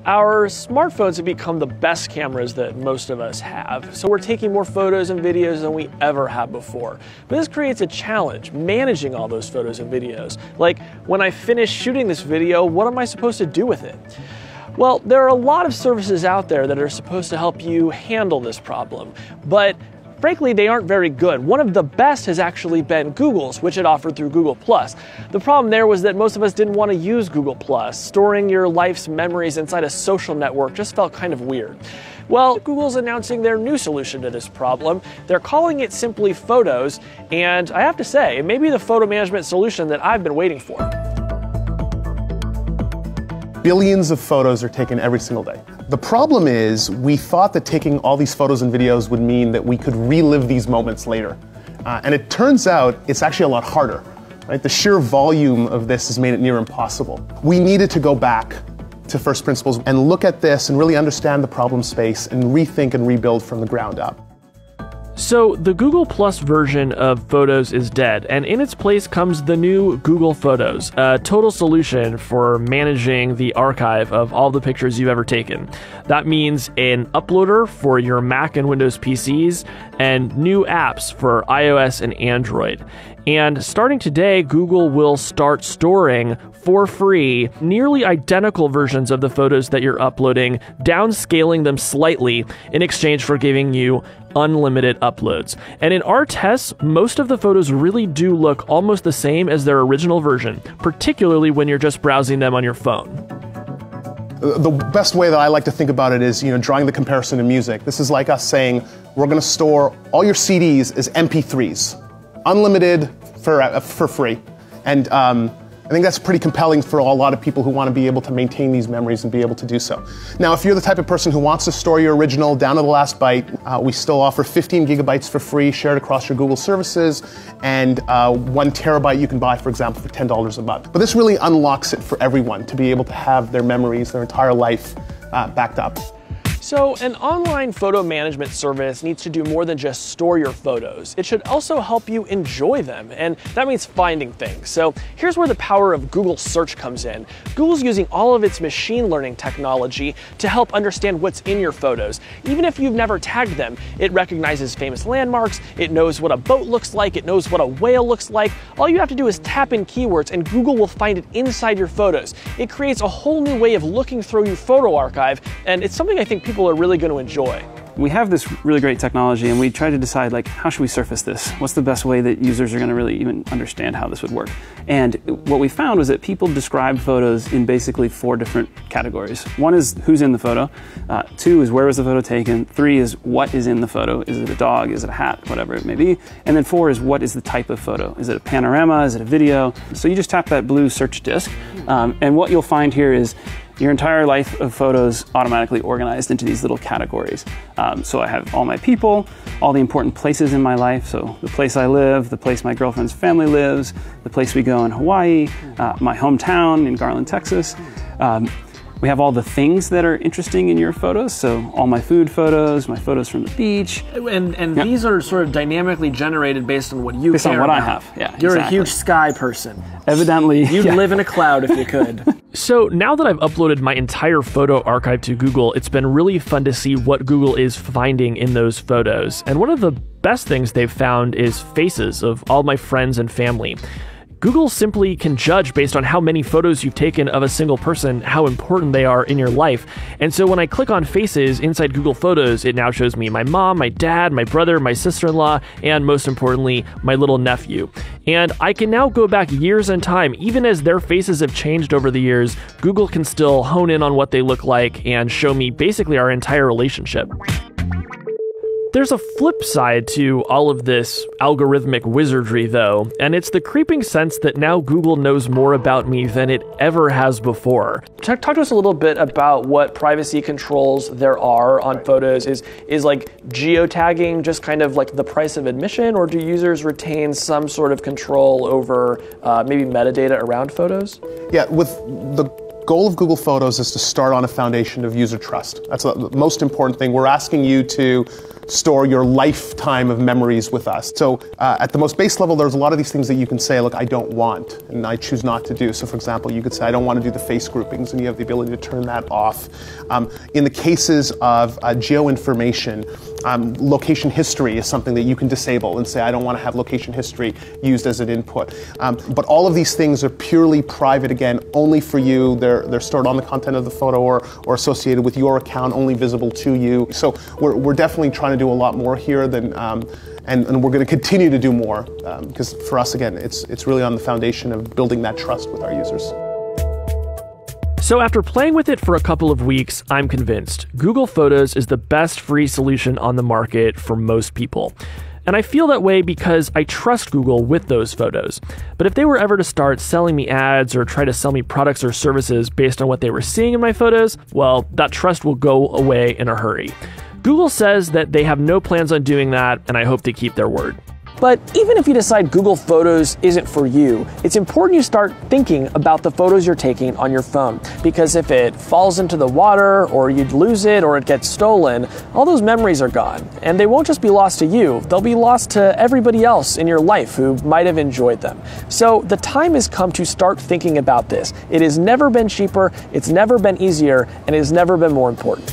Our smartphones have become the best cameras that most of us have, so we're taking more photos and videos than we ever have before. But this creates a challenge, managing all those photos and videos. Like, when I finish shooting this video, what am I supposed to do with it? Well, there are a lot of services out there that are supposed to help you handle this problem, but frankly, they aren't very good. One of the best has actually been Google's, which it offered through Google+. The problem there was that most of us didn't want to use Google+. Storing your life's memories inside a social network just felt kind of weird. Well, Google's announcing their new solution to this problem. They're calling it simply Photos, and I have to say, it may be the photo management solution that I've been waiting for. Billions of photos are taken every single day. The problem is, we thought that taking all these photos and videos would mean that we could relive these moments later. And it turns out it's actually a lot harder. Right? The sheer volume of this has made it near impossible. We needed to go back to first principles and look at this and really understand the problem space and rethink and rebuild from the ground up. So the Google Plus version of Photos is dead, and in its place comes the new Google Photos, a total solution for managing the archive of all the pictures you've ever taken. That means an uploader for your Mac and Windows PCs, and new apps for iOS and Android. And starting today, Google will start storing for free nearly identical versions of the photos that you're uploading, downscaling them slightly in exchange for giving you unlimited uploads. And in our tests, most of the photos really do look almost the same as their original version, particularly when you're just browsing them on your phone. The best way that I like to think about it is, drawing the comparison to music. This is like us saying, we're going to store all your CDs as MP3s, unlimited for free. And I think that's pretty compelling for a lot of people who want to be able to maintain these memories and be able to do so. Now, if you're the type of person who wants to store your original down to the last byte, we still offer 15 gigabytes for free shared across your Google services, and 1 terabyte you can buy, for example, for $10 a month. But this really unlocks it for everyone to be able to have their memories, their entire life backed up. So an online photo management service needs to do more than just store your photos. It should also help you enjoy them, and that means finding things. So here's where the power of Google Search comes in. Google's using all of its machine learning technology to help understand what's in your photos. Even if you've never tagged them, it recognizes famous landmarks, it knows what a boat looks like, it knows what a whale looks like. All you have to do is tap in keywords and Google will find it inside your photos. It creates a whole new way of looking through your photo archive, and it's something I think people are really going to enjoy. We have this really great technology and we try to decide, how should we surface this? What's the best way that users are going to really even understand how this would work? And what we found was that people describe photos in basically 4 different categories. 1 is who's in the photo, 2 is where was the photo taken, 3 is what is in the photo, is it a dog, is it a hat, whatever it may be, and then 4 is what is the type of photo, is it a panorama, is it a video? So you just tap that blue search disk, and what you'll find here is your entire life of photos automatically organized into these little categories. So I have all my people, all the important places in my life, so the place I live, the place my girlfriend's family lives, the place we go in Hawaii, my hometown in Garland, Texas. We have all the things that are interesting in your photos, so all my food photos, my photos from the beach. And these are sort of dynamically generated based on what you based care on what about. I have, yeah. You're exactly. a huge sky person. Evidently. You'd live in a cloud if you could. So now that I've uploaded my entire photo archive to Google, it's been really fun to see what Google is finding in those photos. And one of the best things they've found is faces of all my friends and family. Google simply can judge based on how many photos you've taken of a single person, how important they are in your life. And so when I click on faces inside Google Photos, it now shows me my mom, my dad, my brother, my sister-in-law, and most importantly, my little nephew. And I can now go back years in time. Even as their faces have changed over the years, Google can still hone in on what they look like and show me basically our entire relationship. There's a flip side to all of this algorithmic wizardry, though, and it's the creeping sense that now Google knows more about me than it ever has before. Talk to us a little bit about what privacy controls there are on photos. Is like geotagging just kind of like the price of admission, or do users retain some sort of control over maybe metadata around photos? Yeah, with the goal of Google Photos is to start on a foundation of user trust. That's the most important thing. We're asking you to store your lifetime of memories with us. So at the most base level, there's a lot of these things that you can say, look, I don't want, and I choose not to do. So for example, you could say, I don't want to do the face groupings, and you have the ability to turn that off. In the cases of geo-information, location history is something that you can disable and say, I don't want to have location history used as an input. But all of these things are purely private, again, only for you. They're stored on the content of the photo or associated with your account, only visible to you. So we're definitely trying to do a lot more here than, and we're going to continue to do more, because for us, again, it's really on the foundation of building that trust with our users. So after playing with it for a couple of weeks, I'm convinced Google Photos is the best free solution on the market for most people. And I feel that way because I trust Google with those photos. But if they were ever to start selling me ads or try to sell me products or services based on what they were seeing in my photos, well, that trust will go away in a hurry. Google says that they have no plans on doing that, and I hope they keep their word. But even if you decide Google Photos isn't for you, it's important you start thinking about the photos you're taking on your phone. Because if it falls into the water, or you lose it, or it gets stolen, all those memories are gone. And they won't just be lost to you, they'll be lost to everybody else in your life who might have enjoyed them. So the time has come to start thinking about this. It has never been cheaper, it's never been easier, and it has never been more important.